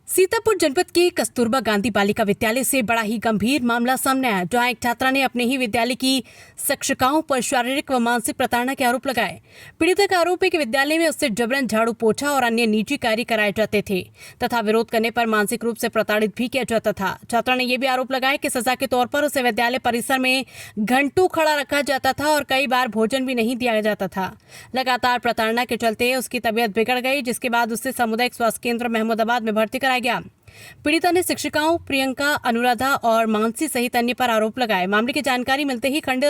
सीतापुर जनपद के कस्तूरबा गांधी बालिका विद्यालय से बड़ा ही गंभीर मामला सामने आया, जहां एक छात्रा ने अपने ही विद्यालय की शिक्षिकाओं पर शारीरिक व मानसिक प्रताड़ना के आरोप लगाए। पीड़िता का आरोप है कि विद्यालय में उससे जबरन झाड़ू पोछा और अन्य निजी कार्य कराए जाते थे तथा विरोध करने पर मानसिक रूप से प्रताड़ित भी किया जाता था। छात्रा ने यह भी आरोप लगाया कि सजा के तौर पर उसे विद्यालय परिसर में घंटों खड़ा रखा जाता था और कई बार भोजन भी नहीं दिया जाता था। लगातार प्रताड़ना के चलते उसकी तबीयत बिगड़ गई, जिसके बाद उसे सामुदायिक स्वास्थ्य केंद्र महमूदाबाद में भर्ती कराया गया। पीड़िता ने शिक्षिकाओं प्रियंका, अनुराधा और मानसी सहित अन्य पर आरोप लगाए। मामले की जानकारी मिलते ही खंड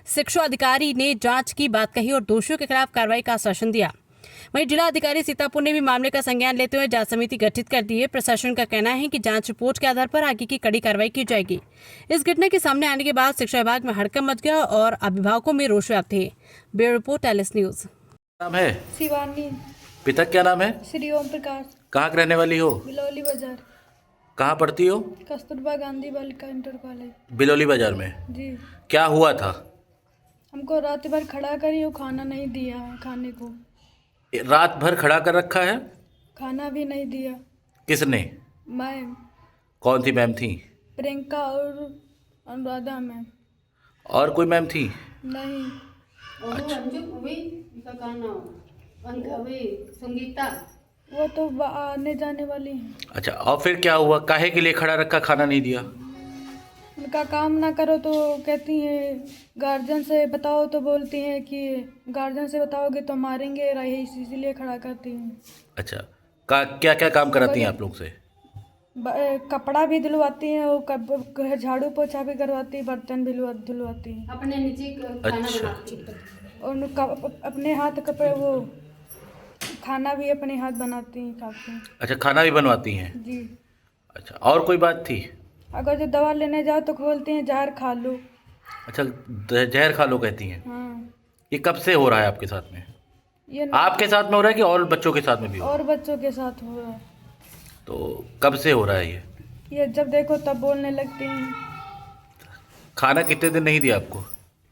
शिक्षा अधिकारी ने जांच की बात कही और दोषियों के खिलाफ कार्रवाई का आश्वासन दिया। वहीं जिला अधिकारी सीतापुर ने भी मामले का संज्ञान लेते हुए जांच समिति गठित कर दी है। प्रशासन का कहना है कि जांच रिपोर्ट के आधार पर आगे की कड़ी कार्रवाई की जाएगी। इस घटना के सामने आने के बाद शिक्षा विभाग में हड़कंप मच गया और अभिभावकों में रोष व्याप्त थे। Bureau report LS news. नाम है शिवानी। पिता क्या नाम है? श्री ओम प्रकाश। कहाँ के रहने वाली हो? बिलौली बाजार। कहाँ पढ़ती हो? कस्तूरबा गांधी बालिका इंटर कॉलेज। बिलौली बाजार में। जी। क्या हुआ था? हमको रात भर खड़ा करी, वो खाना नहीं दिया है खाने को। रात भर खड़ा कर रखा है? खाना भी नहीं दिया। किसने? मैम। कौन सी मैम थी? प्रियंका और अनुराधा मैम। और कोई मैम थी? नहीं। संगीता वो तो आने जाने वाली हैं। अच्छा, और फिर क्या हुआ? काहे के लिए खड़ा रखा, खाना नहीं दिया? उनका काम ना करो तो कहती हैं, गार्जियन से बताओ तो बोलती हैं कि गार्जियन से बताओगे तो मारेंगे, रही इसीलिए खड़ा करती हैं। अच्छा, क्या क्या काम कराती हैं आप लोग से? कपड़ा भी धुलवाती हैं, वो झाड़ू पोछा भी करवाती है, बर्तन भी धुलवाती हैं। अपने निजी खाना अच्छा। बनाती है। और अपने हाथ कपड़े वो खाना भी अपने हाथ बनाती हैं, खाती हैं। अच्छा, खाना भी बनवाती हैं? जी। अच्छा, और कोई बात थी? अगर जो दवा लेने जाओ तो बोलती हैं जहर खा लो। अच्छा, जहर खा लो कहती हैं? हाँ। ये कब से हो रहा है आपके साथ में? ये आपके साथ में हो रहा है कि और बच्चों के साथ में भी हो रहा है? और बच्चों के साथ हो रहा है। तो कब से हो रहा है ये जब देखो तब बोलने लगती हैं। खाना कितने दिन नहीं दिया आपको?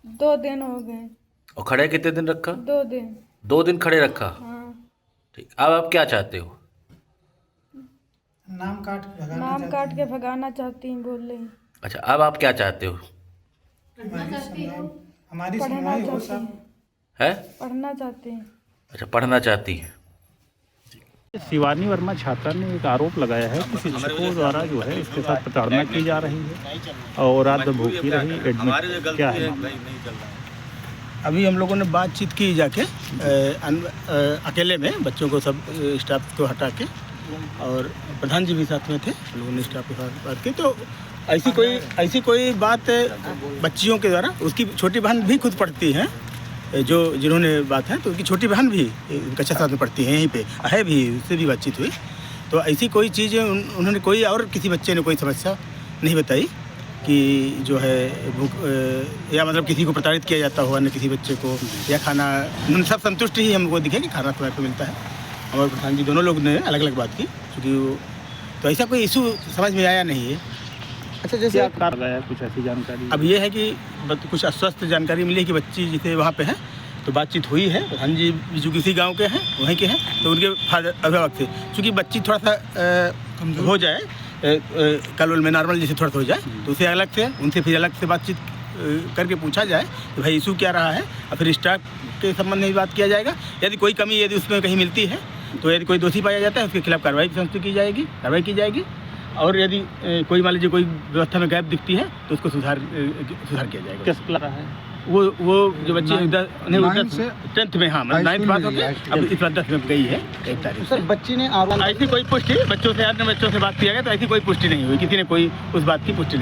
2 दिन हो गए। और खड़े कितने दिन रखा? 2 दिन। 2 दिन खड़े रखा? हाँ। ठीक, अब आप क्या चाहते हो? नाम काट के भगाना चाहती हैं, बोल रही। अच्छा, अब आप क्या चाहते हो? पढ़ना चाहती हैं। है? पढ़ना चाहती हैं। अच्छा, पढ़ना चाहती हैं। शिवानी वर्मा छात्रा ने एक आरोप लगाया है कि शिक्षकों द्वारा जो है इसके साथ प्रताड़ना की जा रही है और रात भर भूखी रही, एडमिट क्या है मामला? अभी हम लोगों ने बातचीत की जाके अकेले में बच्चों को सब स्टाफ को हटा के, और प्रधान जी भी साथ में थे, हम लोगों ने स्टाफ के साथ बात की। तो ऐसी कोई बात बच्चियों के द्वारा, उसकी छोटी बहन भी खुद पढ़ती हैं, जिन्होंने बात है तो उनकी छोटी बहन भी कक्षा 7 में पढ़ती है, यहीं पे है भी, उससे भी बातचीत हुई। तो ऐसी कोई चीज़ उन्होंने कोई और किसी बच्चे ने कोई समस्या नहीं बताई कि जो है या मतलब किसी को प्रताड़ित किया जाता हो, अन्य किसी बच्चे को, या खाना, उन्होंने सब संतुष्ट ही हमको दिखे कि खाना समय पर मिलता है। और प्रधान जी दोनों लोग ने अलग अलग बात की, क्योंकि तो ऐसा कोई इशू समझ में आया नहीं है। अच्छा, जैसे क्या गया कुछ ऐसी जानकारी? अब ये है कि कुछ अस्वस्थ जानकारी मिली कि बच्ची जिसे वहाँ पे है, तो बातचीत हुई है। प्रधान जी जो किसी गांव के हैं, वहीं के हैं, तो उनके अभिभावक थे। चूँकि बच्ची थोड़ा सा हो जाए, कल में नॉर्मल जैसे थोड़ा सा हो जाए, तो उसे अलग से उनसे फिर अलग से बातचीत करके पूछा जाए कि भाई इशू क्या रहा है, और फिर स्टाफ के संबंध में भी बात किया जाएगा। यदि कोई कमी यदि उसमें कहीं मिलती है, तो यदि कोई दोषी पाया जाता है उसके खिलाफ कार्रवाई की जाएगी। और यदि कोई मान लीजिए कोई व्यवस्था में गैप दिखती है तो उसको सुधार किया जाएगा। किस क्लास है वो जो बच्ची 10th में, हाँ मतलब 9th पास हो गया, अब इस बार 10th में गई है 1 तारीख। सर, बच्ची ने ऐसी कोई पुष्टि, अन्य बच्चों से बात किया गया तो ऐसी कोई पुष्टि नहीं हुई, किसी ने कोई उस बात की पुष्टि नहीं।